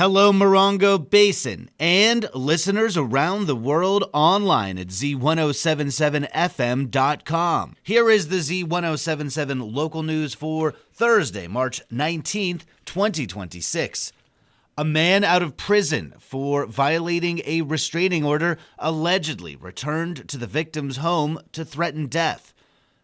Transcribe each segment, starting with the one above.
Hello, Morongo Basin, and listeners around the world online at Z107.7 Here is the Z107.7 local news for Thursday, March 19th, 2026. A man out of prison for violating a restraining order allegedly returned to the victim's home to threaten death.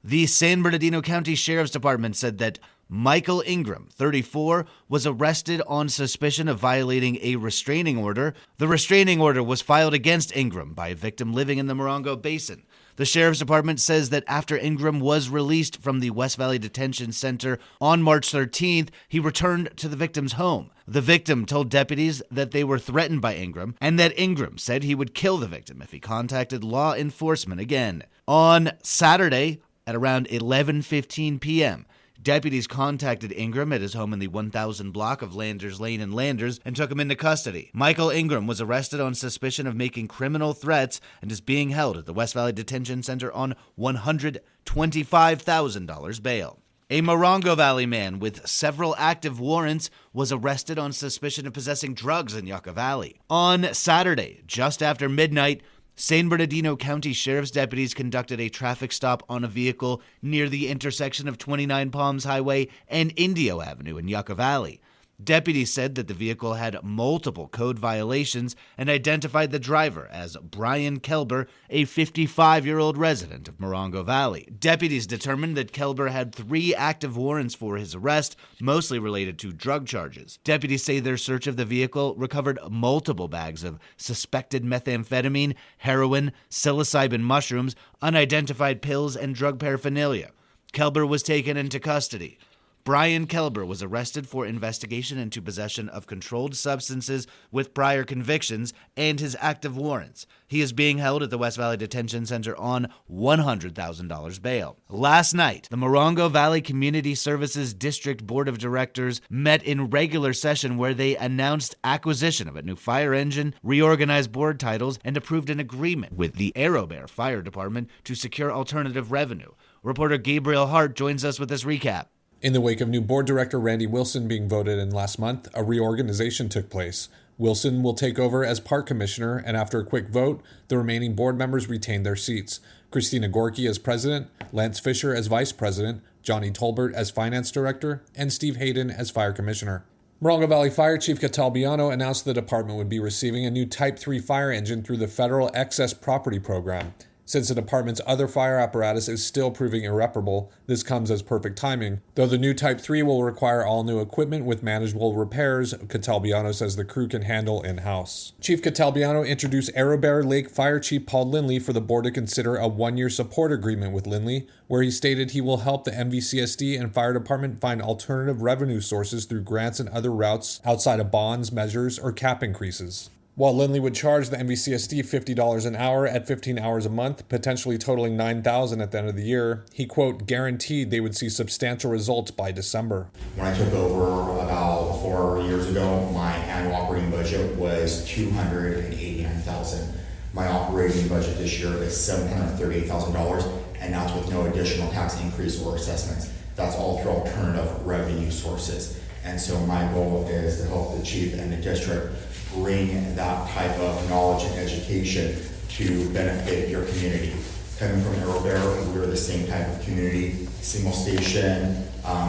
The San Bernardino County Sheriff's Department said that Michael Ingram, 34, was arrested on suspicion of violating a restraining order. The restraining order was filed against Ingram by a victim living in the Morongo Basin. The Sheriff's Department says that after Ingram was released from the West Valley Detention Center on March 13th, he returned to the victim's home. The victim told deputies that they were threatened by Ingram and that Ingram said he would kill the victim if he contacted law enforcement again. On Saturday at around 11:15 p.m., deputies contacted Ingram at his home in the 1000 block of Landers Lane in Landers and took him into custody. Michael Ingram was arrested on suspicion of making criminal threats and is being held at the West Valley Detention Center on $125,000 bail. A Morongo Valley man with several active warrants was arrested on suspicion of possessing drugs in Yucca Valley. On Saturday, just after midnight, San Bernardino County Sheriff's deputies conducted a traffic stop on a vehicle near the intersection of 29 Palms Highway and Indio Avenue in Yucca Valley. Deputies said that the vehicle had multiple code violations and identified the driver as Brian Kelber, a 55-year-old resident of Morongo Valley. Deputies determined that Kelber had 3 active warrants for his arrest, mostly related to drug charges. Deputies say their search of the vehicle recovered multiple bags of suspected methamphetamine, heroin, psilocybin mushrooms, unidentified pills, and drug paraphernalia. Kelber was taken into custody. Brian Kelber was arrested for investigation into possession of controlled substances with prior convictions and his active warrants. He is being held at the West Valley Detention Center on $100,000 bail. Last night, the Morongo Valley Community Services District Board of Directors met in regular session where they announced acquisition of a new fire engine, reorganized board titles, and approved an agreement with the AeroBear Fire Department to secure alternative revenue. Reporter Gabriel Hart joins us with this recap. In the wake of new board director Randy Wilson being voted in last month, a reorganization took place. Wilson will take over as park commissioner, and after a quick vote, the remaining board members retained their seats. Christina Gorky as president, Lance Fisher as vice president, Johnny Tolbert as finance director, and Steve Hayden as fire commissioner. Morongo Valley Fire Chief Catalbiano announced the department would be receiving a new Type 3 fire engine through the Federal Excess Property Program. Since the department's other fire apparatus is still proving irreparable, this comes as perfect timing. Though the new Type 3 will require all new equipment with manageable repairs, Catalbiano says the crew can handle in-house. Chief Catalbiano introduced Arrowbear Lake Fire Chief Paul Lindley for the board to consider a 1-year support agreement with Lindley, where he stated he will help the MVCSD and fire department find alternative revenue sources through grants and other routes outside of bonds, measures, or cap increases. While Lindley would charge the MVCSD $50 an hour at 15 hours a month, potentially totaling $9,000 at the end of the year, he, quote, guaranteed they would see substantial results by December. When I took over about 4 years ago, my annual operating budget was $289,000. My operating budget this year is $738,000, and that's with no additional tax increase or assessments. That's all through alternative revenue sources. And so my goal is to help the chief and the district bring that type of knowledge and education to benefit your community. Coming from AeroBear, we're the same type of community, single station,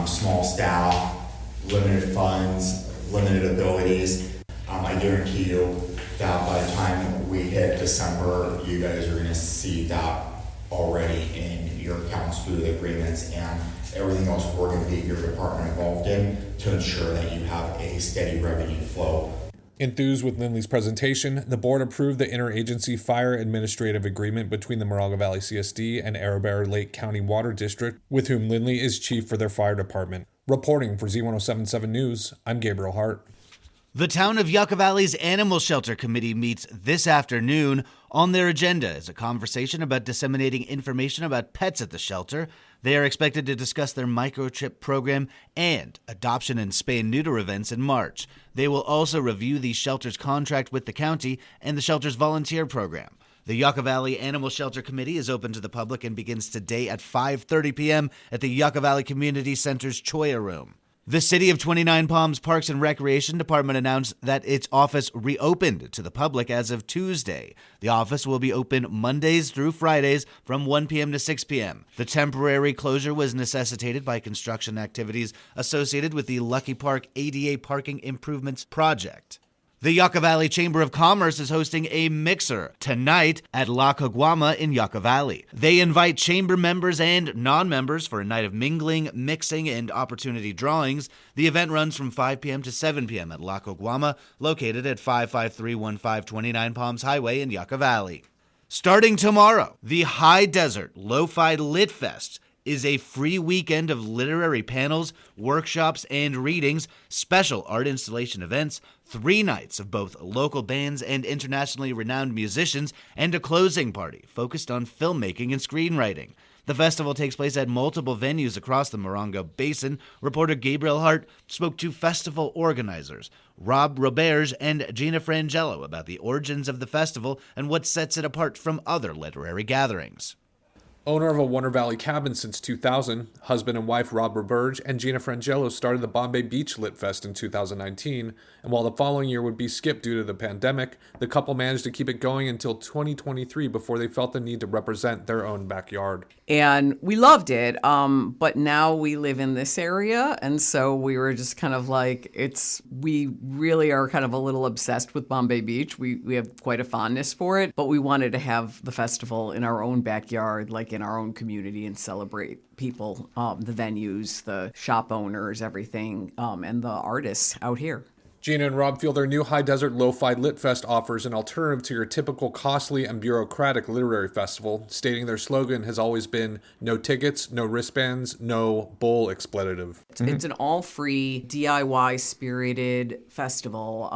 small staff, limited funds, limited abilities. I guarantee you that by the time we hit December, you guys are gonna see that already in your accounts through the agreements and everything else we're gonna get your department involved in to ensure that you have a steady revenue flow. Enthused with Lindley's presentation, the board approved the interagency fire administrative agreement between the Morongo Valley CSD and Arrowbear Lake County Water District, with whom Lindley is chief for their fire department. Reporting for Z107.7 News, I'm Gabriel Hart. The Town of Yucca Valley's Animal Shelter Committee meets this afternoon. On their agenda is a conversation about disseminating information about pets at the shelter. They are expected to discuss their microchip program and adoption and spay-and-neuter events in March. They will also review the shelter's contract with the county and the shelter's volunteer program. The Yucca Valley Animal Shelter Committee is open to the public and begins today at 5:30 p.m. at the Yucca Valley Community Center's Choya Room. The City of 29 Palms Parks and Recreation Department announced that its office reopened to the public as of Tuesday. The office will be open Mondays through Fridays from 1 p.m. to 6 p.m. The temporary closure was necessitated by construction activities associated with the Lucky Park ADA Parking Improvements Project. The Yucca Valley Chamber of Commerce is hosting a mixer tonight at La Caguama in Yucca Valley. They invite chamber members and non-members for a night of mingling, mixing, and opportunity drawings. The event runs from 5 p.m. to 7 p.m. at La Caguama, located at 55315 29 Palms Highway in Yucca Valley. Starting tomorrow, the High Desert Lo-Fi Lit Fest is a free weekend of literary panels, workshops, and readings, special art installation events, 3 nights of both local bands and internationally renowned musicians, and a closing party focused on filmmaking and screenwriting. The festival takes place at multiple venues across the Morongo Basin. Reporter Gabriel Hart spoke to festival organizers Rob Roberge and Gina Frangelo about the origins of the festival and what sets it apart from other literary gatherings. Owner of a Wonder Valley cabin since 2000, husband and wife Rob Roberge and Gina Frangelo started the Bombay Beach Lit Fest in 2019, and while the following year would be skipped due to the pandemic, the couple managed to keep it going until 2023 before they felt the need to represent their own backyard. And we loved it, but now we live in this area, and so we were just kind of like, we really are kind of a little obsessed with Bombay Beach. We have quite a fondness for it, but we wanted to have the festival in our own backyard, like in our own community, and celebrate people, the venues, the shop owners, everything, and the artists out here. Gina and Rob feel their new High Desert Lo-Fi Lit Fest offers an alternative to your typical costly and bureaucratic literary festival, stating their slogan has always been, no tickets, no wristbands, no bull expletive. It's an all-free, DIY-spirited festival.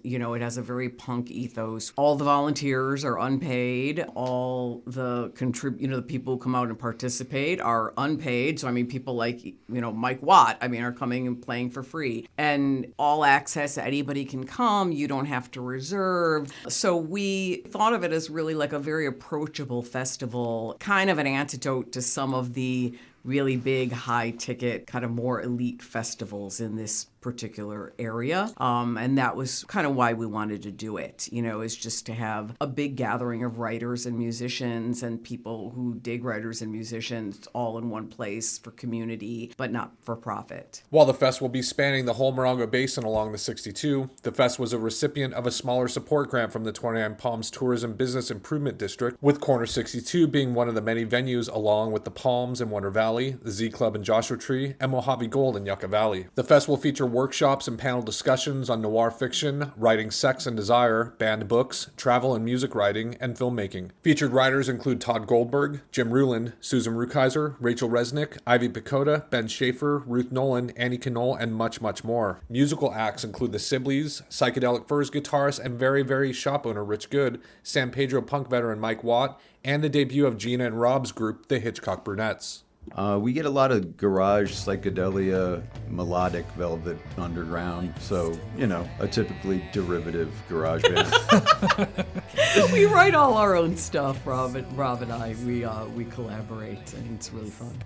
It has a very punk ethos. All the volunteers are unpaid. All the the people who come out and participate are unpaid. So, people like, Mike Watt, are coming and playing for free. And all access, anybody can come. You don't have to reserve. So we thought of it as really like a very approachable festival, kind of an antidote to some of the really big, high-ticket, kind of more elite festivals in this particular area. And that was kind of why we wanted to do it, is just to have a big gathering of writers and musicians and people who dig writers and musicians all in one place for community, but not for profit. While the fest will be spanning the whole Morongo Basin along the 62, the fest was a recipient of a smaller support grant from the 29 Palms Tourism Business Improvement District, with Corner 62 being one of the many venues along with the Palms in Wonder Valley, the Z Club in Joshua Tree, and Mojave Gold in Yucca Valley. The fest will feature workshops and panel discussions on noir fiction, writing sex and desire, banned books, travel and music writing, and filmmaking. Featured writers include Todd Goldberg, Jim Ruland, Susan Rukeyser, Rachel Resnick, Ivy Pecota, Ben Schaefer, Ruth Nolan, Annie Knoll, and much, much more. Musical acts include the Sibleys, Psychedelic Furs guitarist and very, very shop owner Rich Good, San Pedro punk veteran Mike Watt, and the debut of Gina and Rob's group, the Hitchcock Brunettes. We get a lot of garage, psychedelia, melodic, velvet, underground. So, a typically derivative garage band. We write all our own stuff, Rob and I. We collaborate, and it's really fun.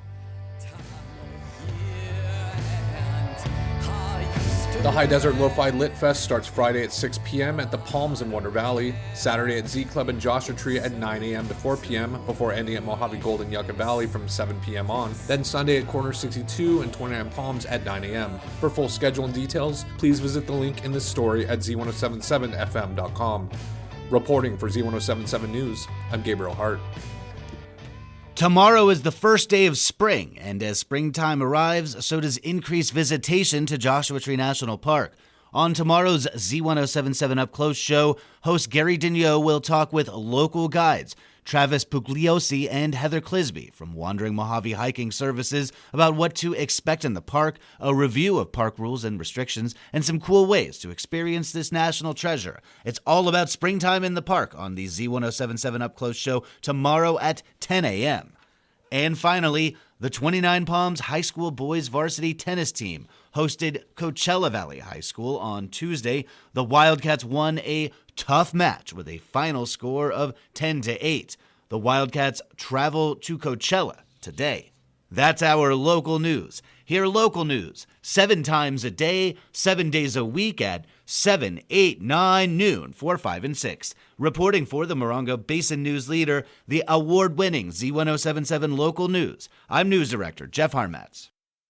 The High Desert Lo-Fi Lit Fest starts Friday at 6 p.m. at the Palms in Wonder Valley, Saturday at Z Club in Joshua Tree at 9 a.m. to 4 p.m. before ending at Mojave Gold in Yucca Valley from 7 p.m. on, then Sunday at Corner 62 and 29 Palms at 9 a.m. For full schedule and details, please visit the link in this story at Z107.7fm.com. Reporting for Z107.7 News, I'm Gabriel Hart. Tomorrow is the first day of spring, and as springtime arrives, so does increased visitation to Joshua Tree National Park. On tomorrow's Z107.7 Up Close show, host Gary Dignot will talk with local guides Travis Pugliosi and Heather Clisby from Wandering Mojave Hiking Services about what to expect in the park, a review of park rules and restrictions, and some cool ways to experience this national treasure. It's all about springtime in the park on the Z107.7 Up Close show tomorrow at 10 a.m. And finally, the 29 Palms High School boys varsity tennis team hosted Coachella Valley High School on Tuesday. The Wildcats won a tough match with a final score of 10-8. The Wildcats travel to Coachella today. That's our local news. Hear local news 7 times a day, 7 days a week at 7, 8, 9, noon, 4, 5, and 6. Reporting for the Morongo Basin News Leader, the award-winning Z107.7 Local News, I'm News Director Jeff Harmatz.